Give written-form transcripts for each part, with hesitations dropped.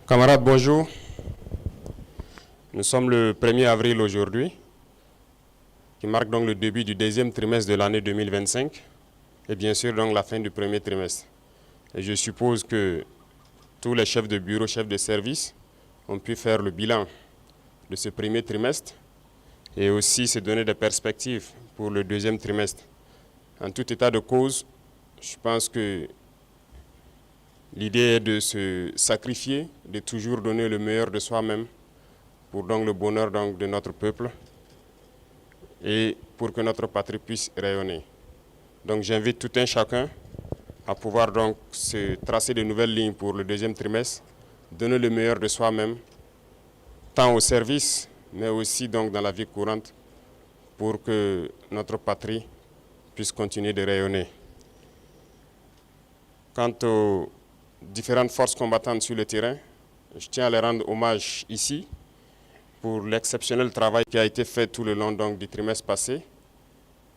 Camarades, bonjour. Nous sommes le 1er avril aujourd'hui, qui marque donc le début du deuxième trimestre de l'année 2025 et bien sûr donc la fin du premier trimestre. Et je suppose que tous les chefs de bureau, chefs de service ont pu faire le bilan de ce premier trimestre et aussi se donner des perspectives pour le deuxième trimestre. En tout état de cause, je pense que l'idée est de se sacrifier, de toujours donner le meilleur de soi-même pour donc le bonheur donc de notre peuple et pour que notre patrie puisse rayonner. Donc j'invite tout un chacun à pouvoir donc se tracer de nouvelles lignes pour le deuxième trimestre, donner le meilleur de soi-même, tant au service, mais aussi donc dans la vie courante, pour que notre patrie puisse continuer de rayonner. Quant aux différentes forces combattantes sur le terrain, je tiens à les rendre hommage ici pour l'exceptionnel travail qui a été fait tout le long donc, du trimestre passé.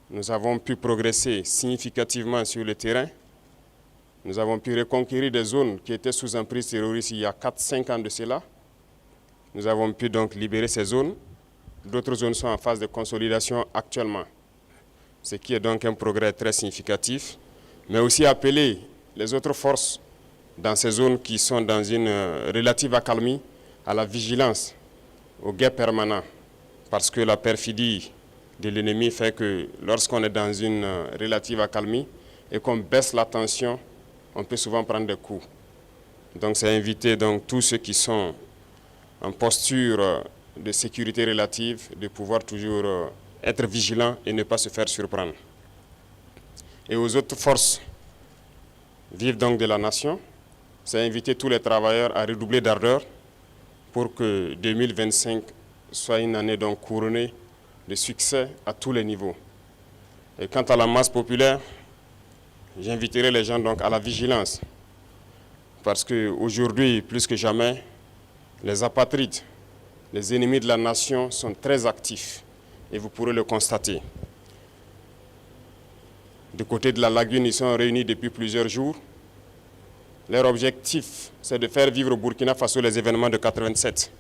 Nous avons pu progresser significativement sur le terrain. Nous avons pu reconquérir des zones qui étaient sous emprise terroriste il y a 4-5 ans de cela. Nous avons pu donc libérer ces zones. D'autres zones sont en phase de consolidation actuellement, ce qui est donc un progrès très significatif, mais aussi appeler les autres forces dans ces zones qui sont dans une relative accalmie à la vigilance, au guet permanent, parce que la perfidie de l'ennemi fait que lorsqu'on est dans une relative accalmie et qu'on baisse la tension, on peut souvent prendre des coups. Donc c'est inviter donc tous ceux qui sont en posture de sécurité relative de pouvoir toujours être vigilants et ne pas se faire surprendre. Et aux autres forces vives donc de la nation, c'est inviter tous les travailleurs à redoubler d'ardeur pour que 2025 soit une année donc couronnée de succès à tous les niveaux. Et quant à la masse populaire, j'inviterai les gens donc à la vigilance, parce qu'aujourd'hui, plus que jamais, les apatrides, les ennemis de la nation sont très actifs, et vous pourrez le constater. Du côté de la lagune, ils sont réunis depuis plusieurs jours. Leur objectif, c'est de faire vivre au Burkina Faso les événements de 87.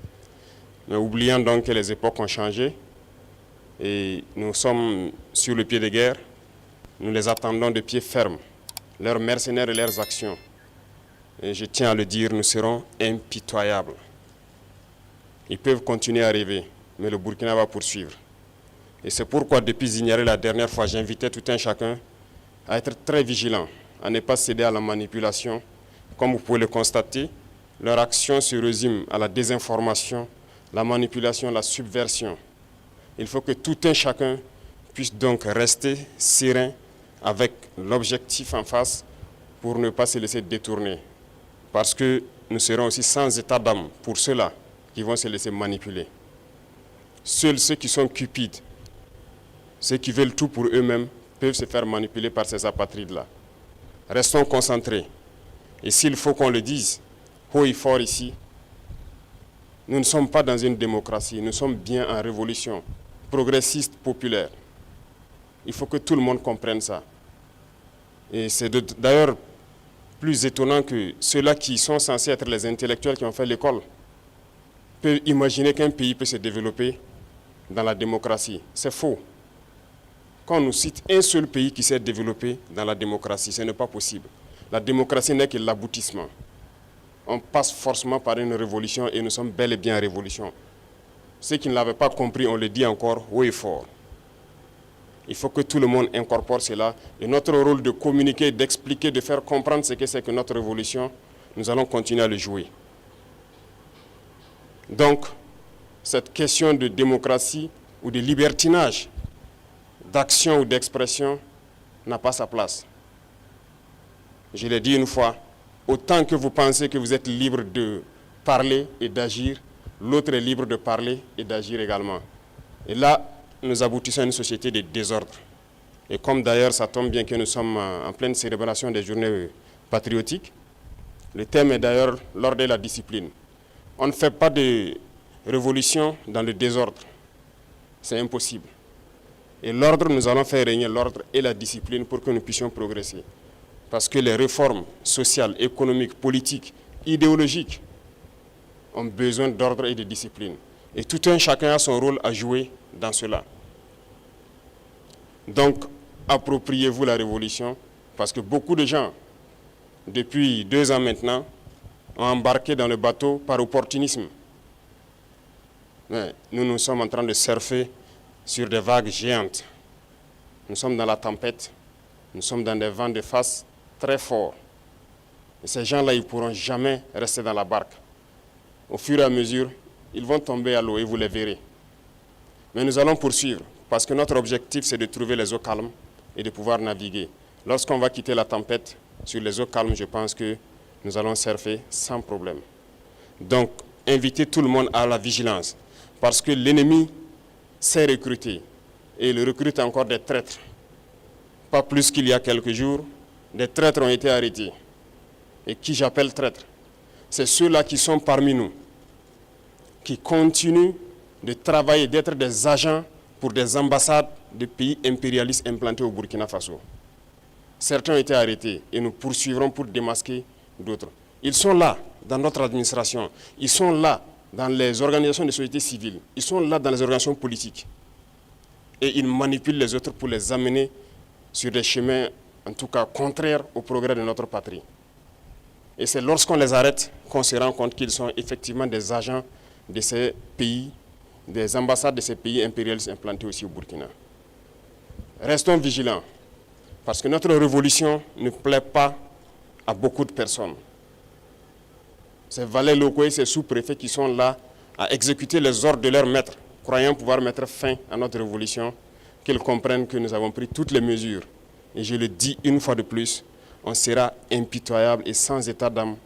Mais oubliant donc que les époques ont changé et nous sommes sur le pied de guerre, nous les attendons de pied ferme, leurs mercenaires et leurs actions. Et je tiens à le dire, nous serons impitoyables. Ils peuvent continuer à rêver, mais le Burkina va poursuivre. Et c'est pourquoi, depuis Zignaré la dernière fois, j'invitais tout un chacun à être très vigilant, à ne pas céder à la manipulation. Comme vous pouvez le constater, leur action se résume à la désinformation, la manipulation, la subversion. Il faut que tout un chacun puisse donc rester serein avec l'objectif en face pour ne pas se laisser détourner. Parce que nous serons aussi sans état d'âme pour ceux-là qui vont se laisser manipuler. Seuls ceux qui sont cupides, ceux qui veulent tout pour eux-mêmes, peuvent se faire manipuler par ces apatrides-là. Restons concentrés. Et s'il faut qu'on le dise haut et fort ici, nous ne sommes pas dans une démocratie, nous sommes bien en révolution progressiste, populaire. Il faut que tout le monde comprenne ça. Et c'est d'ailleurs plus étonnant que ceux-là qui sont censés être les intellectuels qui ont fait l'école peuvent imaginer qu'un pays peut se développer dans la démocratie. C'est faux. Quand on nous cite un seul pays qui s'est développé dans la démocratie, ce n'est pas possible. La démocratie n'est que l'aboutissement. On passe forcément par une révolution et nous sommes bel et bien en révolution. Ceux qui ne l'avaient pas compris, on le dit encore haut et fort. Il faut que tout le monde incorpore cela. Et notre rôle de communiquer, d'expliquer, de faire comprendre ce que c'est que notre révolution, nous allons continuer à le jouer. Donc, cette question de démocratie ou de libertinage, d'action ou d'expression, n'a pas sa place. Je l'ai dit une fois, autant que vous pensez que vous êtes libre de parler et d'agir, l'autre est libre de parler et d'agir également. Et là, nous aboutissons à une société de désordre. Et comme d'ailleurs, ça tombe bien que nous sommes en pleine célébration des journées patriotiques, le thème est d'ailleurs l'ordre et la discipline. On ne fait pas de révolution dans le désordre. C'est impossible. Et l'ordre, nous allons faire régner l'ordre et la discipline pour que nous puissions progresser. Parce que les réformes sociales, économiques, politiques, idéologiques ont besoin d'ordre et de discipline. Et tout un chacun a son rôle à jouer dans cela. Donc, appropriez-vous la révolution, parce que beaucoup de gens, depuis 2 ans maintenant, ont embarqué dans le bateau par opportunisme. Mais nous sommes en train de surfer sur des vagues géantes. Nous sommes dans la tempête, nous sommes dans des vents de face très forts. Et ces gens-là, ils ne pourront jamais rester dans la barque. Au fur et à mesure, ils vont tomber à l'eau et vous les verrez. Mais nous allons poursuivre, parce que notre objectif, c'est de trouver les eaux calmes et de pouvoir naviguer. Lorsqu'on va quitter la tempête, sur les eaux calmes, je pense que nous allons surfer sans problème. Donc, invitez tout le monde à la vigilance, parce que l'ennemi sait recruter, et il recrute encore des traîtres. Pas plus qu'il y a quelques jours, des traîtres ont été arrêtés. Et qui j'appelle traîtres? C'est ceux-là qui sont parmi nous, qui continuent de travailler, d'être des agents pour des ambassades de pays impérialistes implantés au Burkina Faso. Certains ont été arrêtés et nous poursuivrons pour démasquer d'autres. Ils sont là dans notre administration, ils sont là dans les organisations de société civile, ils sont là dans les organisations politiques. Et ils manipulent les autres pour les amener sur des chemins, en tout cas contraires au progrès de notre patrie. Et c'est lorsqu'on les arrête qu'on se rend compte qu'ils sont effectivement des agents de ces pays, des ambassades de ces pays impérialistes implantés aussi au Burkina. Restons vigilants, parce que notre révolution ne plaît pas à beaucoup de personnes. Ces valets locaux et ces sous-préfets qui sont là à exécuter les ordres de leurs maîtres, croyant pouvoir mettre fin à notre révolution, qu'ils comprennent que nous avons pris toutes les mesures. Et je le dis une fois de plus, on sera impitoyable et sans état d'âme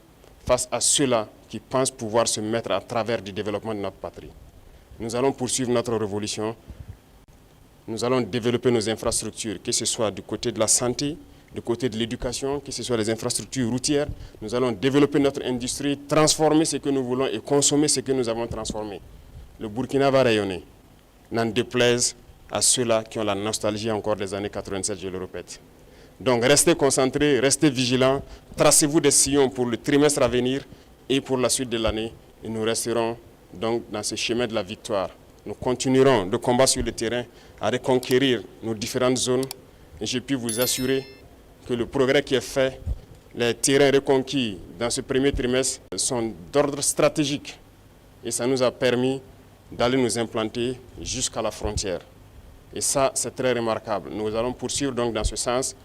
face à ceux-là qui pensent pouvoir se mettre à travers du développement de notre patrie. Nous allons poursuivre notre révolution. Nous allons développer nos infrastructures, que ce soit du côté de la santé, du côté de l'éducation, que ce soit les infrastructures routières. Nous allons développer notre industrie, transformer ce que nous voulons et consommer ce que nous avons transformé. Le Burkina va rayonner, n'en déplaise à ceux-là qui ont la nostalgie encore des années 87, je le répète. Donc restez concentrés, restez vigilants, tracez-vous des sillons pour le trimestre à venir et pour la suite de l'année. Et nous resterons donc dans ce chemin de la victoire. Nous continuerons de combattre sur le terrain à reconquérir nos différentes zones. Et je puis vous assurer que le progrès qui est fait, les terrains reconquis dans ce premier trimestre sont d'ordre stratégique. Et ça nous a permis d'aller nous implanter jusqu'à la frontière. Et ça, c'est très remarquable. Nous allons poursuivre donc dans ce sens,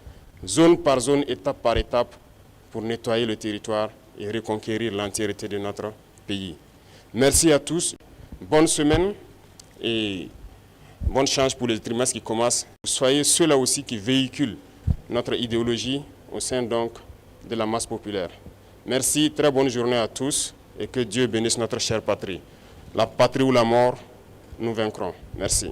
zone par zone, étape par étape, pour nettoyer le territoire et reconquérir l'entièreté de notre pays. Merci à tous. Bonne semaine et bonne chance pour les trimestres qui commencent. Soyez ceux-là aussi qui véhiculent notre idéologie au sein donc de la masse populaire. Merci, très bonne journée à tous et que Dieu bénisse notre chère patrie. La patrie ou la mort, nous vaincrons. Merci.